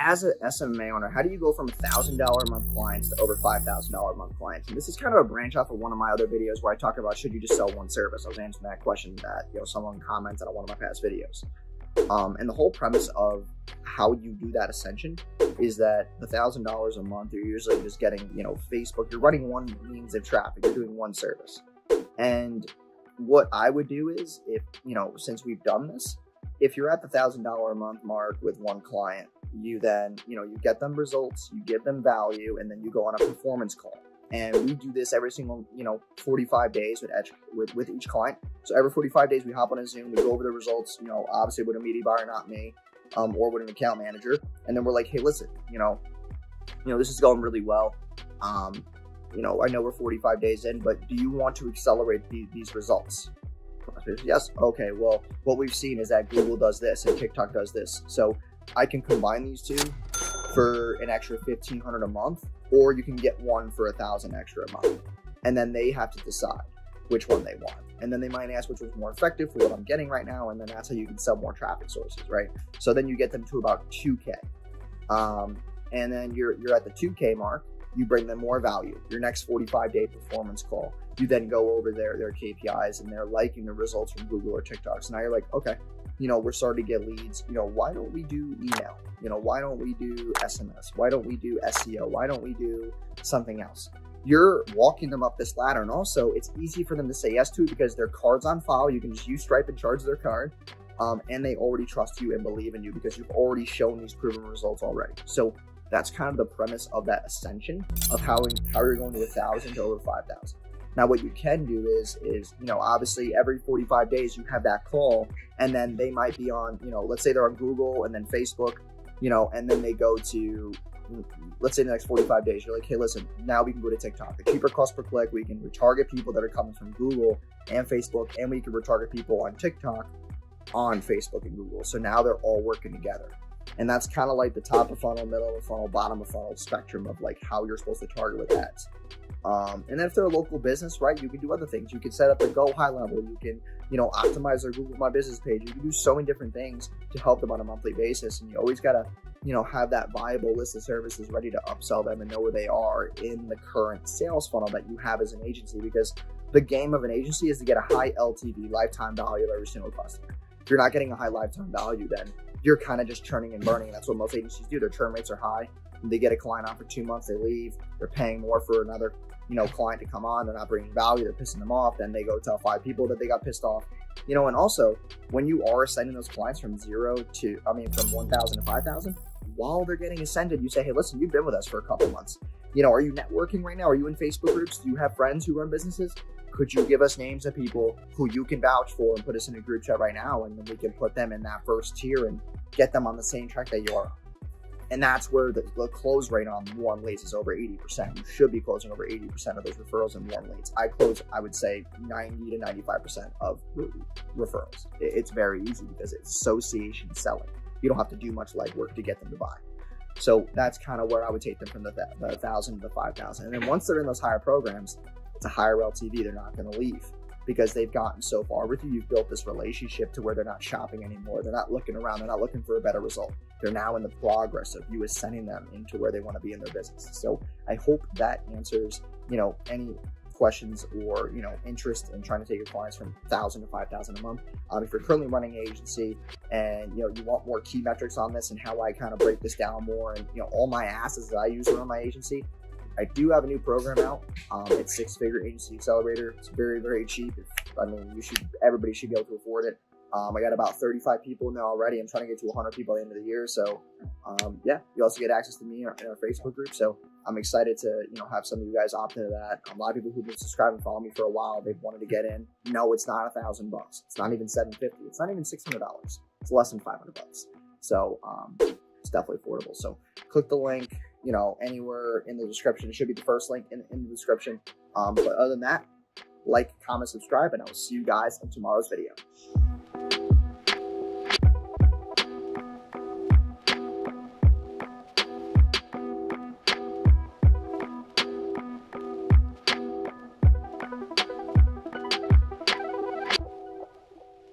as an SMMA owner, how do you go from $1,000 a month clients to over $5,000 a month clients? And this is kind of a branch off of one of my other videos where I talk about, should you just sell one service? I was answering that question that, someone commented on one of my past videos. And the whole premise of how you do that ascension is that the $1,000 a month, you're usually just getting, Facebook, you're running one means of traffic, you're doing one service. And what I would do is, if, since we've done this, if you're at the $1,000 a month mark with one client, you then, you get them results, you give them value, and then you go on a performance call. And we do this every single, 45 days with each client. So every 45 days, we hop on a Zoom, we go over the results, obviously with a media buyer, not me, or with an account manager. And then we're like, hey, listen, this is going really well. I know we're 45 days in, but do you want to accelerate these results? Yes. Okay. Well, what we've seen is that Google does this and TickTock does this. So I can combine these two for an extra $1,500 a month, or you can get one for $1,000 extra a month. And then they have to decide which one they want. And then they might ask which one's more effective for what I'm getting right now. And then that's how you can sell more traffic sources, right? So then you get them to about 2K. And then you're at the 2K mark, you bring them more value. Your next 45-day performance call, you then go over their KPIs and they're liking the results from Google or TikTok. So now you're like, okay, we're starting to get leads. Why don't we do email? Why don't we do SMS? Why don't we do SEO? Why don't we do something else? You're walking them up this ladder. And also, it's easy for them to say yes to because their card's on file. You can just use Stripe and charge their card. And they already trust you and believe in you because you've already shown these proven results already. So that's kind of the premise of that ascension of how you're going to 1,000 to over 5,000. Now, what you can do is obviously every 45 days you have that call, and then they might be on, let's say they're on Google and then Facebook, and then they go to, let's say the next 45 days, you're like, hey, listen, now we can go to TikTok. The cheaper cost per click, we can retarget people that are coming from Google and Facebook, and we can retarget people on TikTok on Facebook and Google. So now they're all working together. And that's kind of like the top of funnel, middle of funnel, bottom of funnel spectrum of like how you're supposed to target with ads. And then if they're a local business, right, you can do other things. You can set up a go high level. You can, optimize their Google My Business page. You can do so many different things to help them on a monthly basis. And you always got to, have that viable list of services ready to upsell them and know where they are in the current sales funnel that you have as an agency. Because the game of an agency is to get a high LTV, lifetime value of every single customer. If you're not getting a high lifetime value, then you're kind of just churning and burning. That's what most agencies do. Their churn rates are high. They get a client on for 2 months, they leave. They're paying more for another, client to come on. They're not bringing value. They're pissing them off. Then they go tell 5 people that they got pissed off. And also when you are sending those clients from 1,000 to 5,000, while they're getting ascended, you say, hey, listen, you've been with us for a couple months. Are you networking right now? Are you in Facebook groups? Do you have friends who run businesses? Could you give us names of people who you can vouch for and put us in a group chat right now? And then we can put them in that first tier and get them on the same track that you are. And that's where the close rate on warm leads is over 80%. You should be closing over 80% of those referrals and warm leads. I close, I would say, 90 to 95% of referrals. It's very easy because it's association selling. You don't have to do much legwork to get them to buy. So that's kind of where I would take them from the 1,000 to 5,000. And then once they're in those higher programs, it's a higher LTV. They're not going to leave because they've gotten so far with you. You've built this relationship to where they're not shopping anymore. They're not looking around. They're not looking for a better result. They're now in the progress of you ascending them into where they want to be in their business. So I hope that answers, any questions or, interest in trying to take your clients from 1,000 to 5,000 a month. If you're currently running an agency and, you want more key metrics on this and how I kind of break this down more and, all my asses that I use to run my agency, I do have a new program out. It's 6-Figure Agency Accelerator. It's very, very cheap. Everybody should be able to afford it. I got about 35 people in there already. I'm trying to get to 100 people at the end of the year. So, you also get access to me in our Facebook group. So I'm excited to, have some of you guys opt into that. A lot of people who've been subscribing and following me for a while, they've wanted to get in. No, it's not $1,000. It's not even $750. It's not even $600. It's less than $500. So, it's definitely affordable. So click the link, anywhere in the description. It should be the first link in the description. But other than that, like, comment, subscribe, and I will see you guys in tomorrow's video.